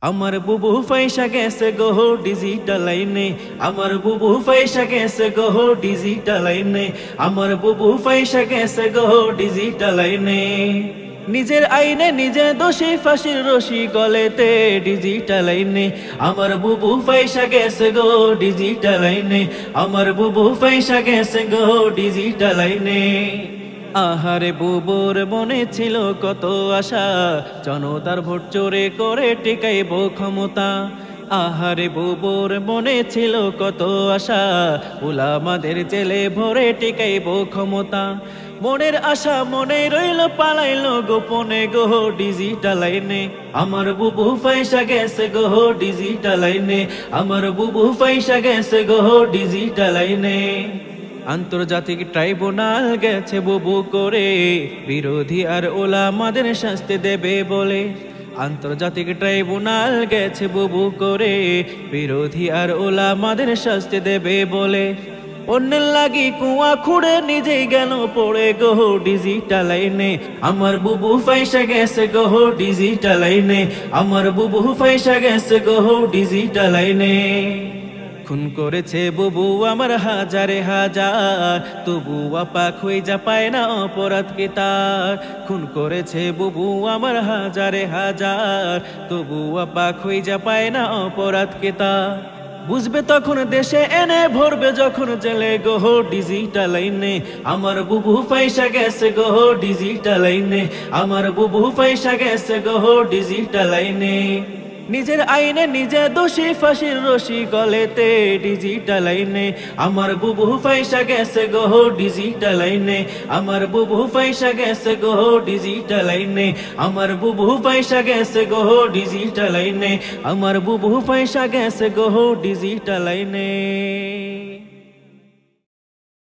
আমার বুবু পয়সা গেছে গো ডিজিটাল লাইনে, আমার বুবু পয়সা গেছে গো ডিজিটাল লাইনে, আমার বুবু পয়সা গেছে গো ডিজিটাল লাইনে। নিজের আইনে নিজে দোষী, ফাঁসির রশি গলেতে ডিজিটাল লাইনে, আমার বুবু পয়সা গেছে গো ডিজিটাল লাইনে, আমার বুবু পয়সা গেছে গো ডিজিটাল লাইনে। আহারে বুবুর মনে ছিল কত আশা, জনতার ভোট চোরে করে টিকাইব ক্ষমতা। আহারে বুবুর মনে ছিল কত আশা, উলামাদের জেলে ভরে টিকাইব ক্ষমতা। মনের আশা মনে রইল, পালাইল গোপনে গো ডিজিটাল লাইনে, আমার বুবু পয়সা গেছে গো ডিজিটাল লাইনে, আমার বুবু পয়সা গেছে গো ডিজিটাল লাইনে। আন্তর্জাতিক ট্রাইব্যুনাল গেছে বুবু করে, বিরোধী আর ওলামাদের শাস্তি দেবে বলে। আন্তর্জাতিক ট্রাইব্যুনাল গেছে বুবু করে, বিরোধী আর ওলামাদের শাস্তি দেবে বলে। অন্যের লাগি কুয়া খুঁড়ে নিজেই গেল পড়ে গো ডিজিটাল লাইনে, আমার বুবু পয়সা গেছে গো ডিজিটাল লাইনে, আমার বুবু পয়সা গেছে গো ডিজিটাল লাইনে। খুন করেছে বুবু আমার হাজারে হাজার, তবু আপা খুঁজে পায় না অপরাধ কে তার। খুন করেছে বুবু আমার হাজারে হাজার, তবু আপা খুঁজে পায় না অপরাধ কে তার। বুঝবে তখন দেশে এনে ভরবে যখন জেলে গো ডিজিটাল লাইনে, আমার বুবু পয়সা গেছে গো ডিজিটাল লাইনে, আমার বুবু পয়সা গেছে গো ডিজিটাল লাইনে। নিজের আইনে নিজে দোষী, ফাঁসির রশি গলেতে ডিজিটাল লাইনে, আমার বুবু পয়সা গেছে গো ডিজিটাল লাইনে, আমার বুবু পয়সা গেছে গো ডিজিটাল লাইনে, আমার বুবু পয়সা গেছে গো ডিজিটাল লাইনে, আমার বুবু পয়সা গেছে গো ডিজিটাল লাইনে।